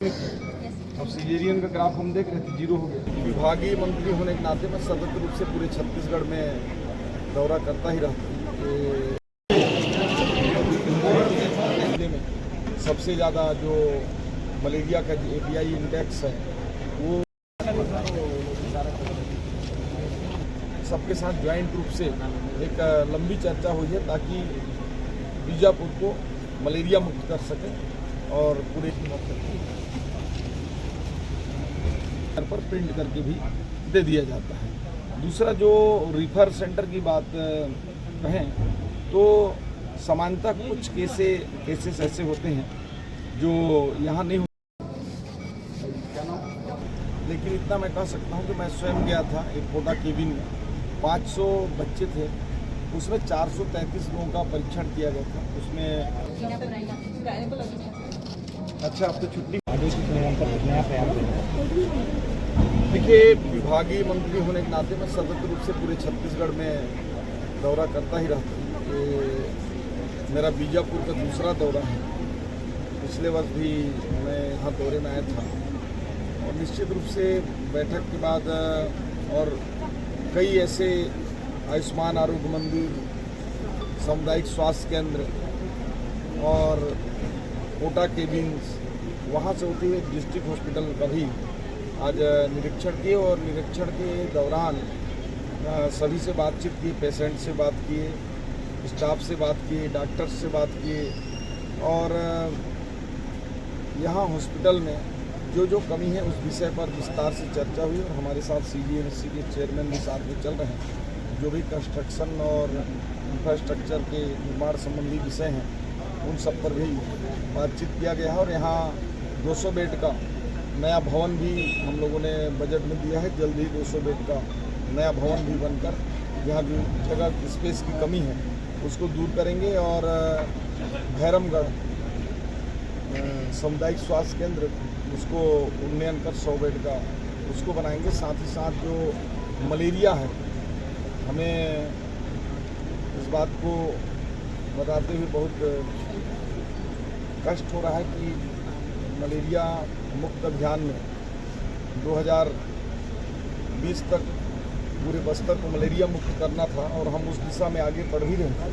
अब सिजेरियन का ग्राफ हम देख रहे थे, 0 हो गया। विभागीय मंत्री होने के नाते मैं सतत रूप से पूरे छत्तीसगढ़ में दौरा करता ही रहता हूँ। जिले में सबसे ज़्यादा जो मलेरिया का API इंडेक्स है वो सबके साथ ज्वाइंट रूप से एक लंबी चर्चा हुई है ताकि बीजापुर को मलेरिया मुक्त कर सकें और पूरे पर प्रिंट करके भी दे दिया जाता है। दूसरा जो रिफर सेंटर की बात कहें तो समानता कुछ केसेस ऐसे होते हैं जो यहाँ नहीं होते, लेकिन इतना मैं कह सकता हूँ कि मैं स्वयं गया था एक कोटा केबिन में, 500 बच्चे थे, उसमें 433 लोगों का परीक्षण किया गया था। उसमें अच्छा अब तो छुट्टी देखिए, विभागीय मंत्री होने के नाते मैं सतत रूप से पूरे छत्तीसगढ़ में दौरा करता ही रहता हूँ। मेरा बीजापुर का दूसरा दौरा है। पिछले वर्ष भी मैं यहाँ दौरे में आया था और निश्चित रूप से बैठक के बाद और कई ऐसे आयुष्मान आरोग्य मंदिर, सामुदायिक स्वास्थ्य केंद्र और कोटा केबिन्स, वहाँ से होते हुए डिस्ट्रिक्ट हॉस्पिटल का भी आज निरीक्षण किए और निरीक्षण के दौरान सभी से बातचीत की, पेशेंट से बात किए, स्टाफ से बात किए, डॉक्टर्स से बात किए और यहाँ हॉस्पिटल में जो कमी है उस विषय पर विस्तार से चर्चा हुई और हमारे साथ CGMSC के चेयरमैन भी साथ में चल रहे हैं। जो भी कंस्ट्रक्शन और इंफ्रास्ट्रक्चर के निर्माण संबंधी विषय हैं उन सब पर भी बातचीत किया गया है और यहाँ 200 बेड का नया भवन भी हम लोगों ने बजट में दिया है। जल्द ही 200 बेड का नया भवन भी बनकर यहाँ जो जगह स्पेस की कमी है उसको दूर करेंगे और भैरमगढ़ सामुदायिक स्वास्थ्य केंद्र उसको उन्नयन कर 100 बेड का उसको बनाएंगे। साथ ही साथ जो मलेरिया है, हमें इस बात को बताते हुए बहुत कष्ट हो रहा है कि मलेरिया मुक्त अभियान में 2020 तक पूरे बस्तर को मलेरिया मुक्त करना था और हम उस दिशा में आगे बढ़ ही रहे हैं,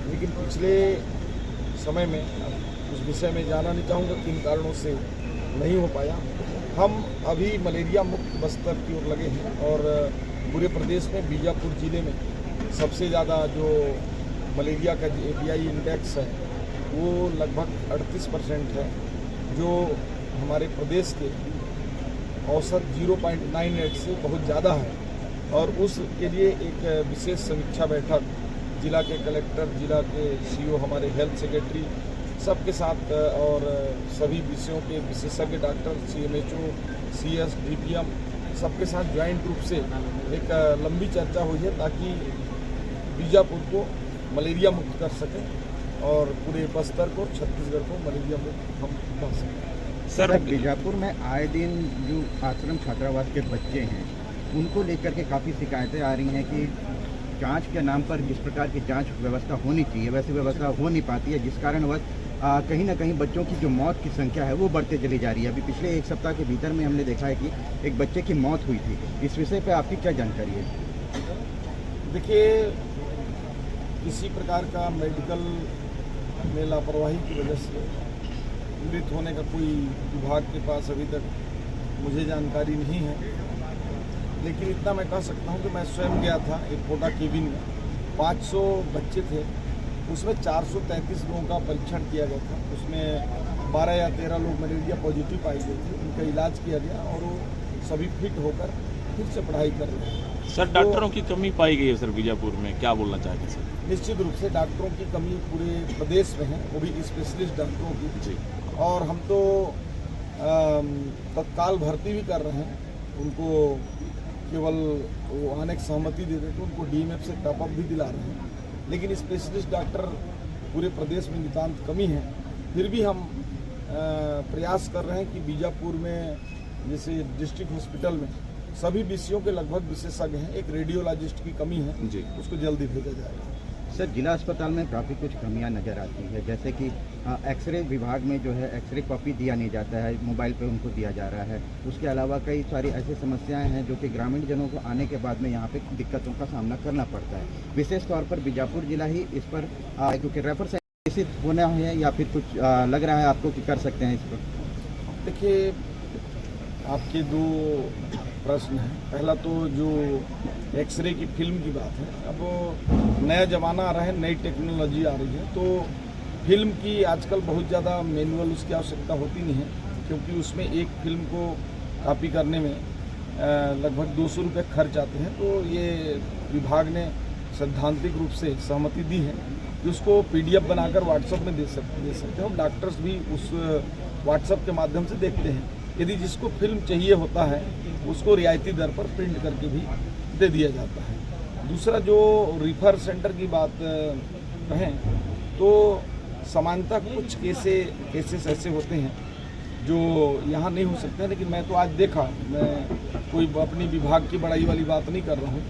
लेकिन पिछले समय में उस विषय में जाना नहीं चाहूँगा किन कारणों से नहीं हो पाया। हम अभी मलेरिया मुक्त बस्तर की ओर लगे हैं और पूरे प्रदेश में बीजापुर जिले में सबसे ज़्यादा जो मलेरिया का API इंडेक्स है वो लगभग 38% है, जो हमारे प्रदेश के औसत 0.98 से बहुत ज़्यादा है। और उसके लिए एक विशेष समीक्षा बैठक जिला के कलेक्टर, जिला के CO, हमारे हेल्थ सेक्रेटरी सबके साथ और सभी विषयों के विशेषज्ञ डॉक्टर, CMHO, CS, DPM सबके साथ ज्वाइंट रूप से एक लंबी चर्चा हुई है ताकि बीजापुर को मलेरिया मुक्त कर सकें और पूरे बस्तर को, छत्तीसगढ़ को मलेरिया मुक्त हम कर सकें। सर, बीजापुर में आए दिन जो आश्रम छात्रावास के बच्चे हैं उनको लेकर के काफ़ी शिकायतें आ रही हैं कि जांच के नाम पर जिस प्रकार की जांच व्यवस्था होनी चाहिए वैसी व्यवस्था हो नहीं पाती है, जिस कारणवश कहीं ना कहीं बच्चों की जो मौत की संख्या है वो बढ़ते चली जा रही है। अभी पिछले एक सप्ताह के भीतर में हमने देखा है कि एक बच्चे की मौत हुई थी। इस विषय पे आपकी क्या जानकारी है? देखिए, किसी प्रकार का मेडिकल में लापरवाही की वजह से मृत होने का कोई विभाग के पास अभी तक मुझे जानकारी नहीं है, लेकिन इतना मैं कह सकता हूँ कि मैं स्वयं गया था एक कोटा केबिन में, 500 बच्चे थे, उसमें 433 लोगों का परीक्षण किया गया था। उसमें 12 या 13 लोग मलेरिया पॉजिटिव पाए गए थे, उनका इलाज किया गया और वो सभी फिट होकर फिर से पढ़ाई कर रहे हैं। सर, डॉक्टरों की कमी पाई गई है सर बीजापुर में, क्या बोलना चाहेंगे सर? निश्चित रूप से डॉक्टरों की कमी पूरे प्रदेश में है, वो भी स्पेशलिस्ट डॉक्टरों की जी। और हम तो तत्काल भर्ती भी कर रहे हैं, उनको केवल वो आने की सहमति दे देते, उनको DMF से टॉपअप भी दिला रहे हैं, लेकिन स्पेशलिस्ट डॉक्टर पूरे प्रदेश में नितांत कमी है। फिर भी हम प्रयास कर रहे हैं कि बीजापुर में जैसे डिस्ट्रिक्ट हॉस्पिटल में सभी विषयों के लगभग विशेषज्ञ हैं। एक रेडियोलॉजिस्ट की कमी है जी, उसको जल्दी भेजा जाएगा। सर, जिला अस्पताल में काफ़ी कुछ कमियां नज़र आती है, जैसे कि एक्सरे विभाग में जो है एक्सरे कॉपी दिया नहीं जाता है, मोबाइल पे उनको दिया जा रहा है। उसके अलावा कई सारी ऐसी समस्याएं हैं जो कि ग्रामीण जनों को आने के बाद में यहाँ पे दिक्कतों का सामना करना पड़ता है। विशेष तौर पर बीजापुर जिला ही इस पर क्योंकि रेफर से होना है या फिर कुछ लग रहा है आपको कि कर सकते हैं इस पर? देखिए, आपके दो प्रश्न हैं। पहला तो जो एक्सरे की फिल्म की बात है, अब नया ज़माना आ रहा है, नई टेक्नोलॉजी आ रही है, तो फिल्म की आजकल बहुत ज़्यादा मैनुअल उसकी आवश्यकता होती नहीं है, क्योंकि उसमें एक फिल्म को कॉपी करने में लगभग 200 रुपये खर्च आते हैं। तो ये विभाग ने सैद्धांतिक रूप से सहमति दी है कि उसको PDF बनाकर व्हाट्सएप में दे सकते हैं, और डॉक्टर्स भी उस व्हाट्सएप के माध्यम से देखते हैं। यदि जिसको फिल्म चाहिए होता है उसको रियायती दर पर प्रिंट करके भी दे दिया जाता है। दूसरा, जो रिफर सेंटर की बात कहें तो सामान्यतः कुछ केसेस ऐसे होते हैं जो यहाँ नहीं हो सकते हैं, लेकिन मैं तो आज देखा, मैं कोई अपनी विभाग की बड़ाई वाली बात नहीं कर रहा हूँ,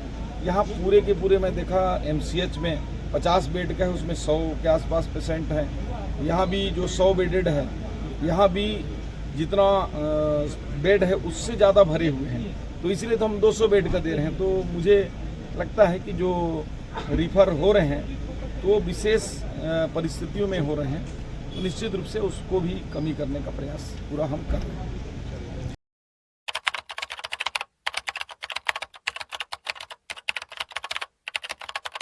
यहाँ पूरे के पूरे मैं देखा MCH में 50 बेड का है, उसमें 100 के आसपास पेशेंट हैं। यहाँ भी जो 100 बेडेड है, यहाँ भी जितना बेड है उससे ज़्यादा भरे हुए हैं, तो इसीलिए तो हम 200 बेड का दे रहे हैं। तो मुझे लगता है कि जो रिफ़र हो रहे हैं तो विशेष परिस्थितियों में हो रहे हैं, तो निश्चित रूप से उसको भी कमी करने का प्रयास पूरा हम कर रहे हैं।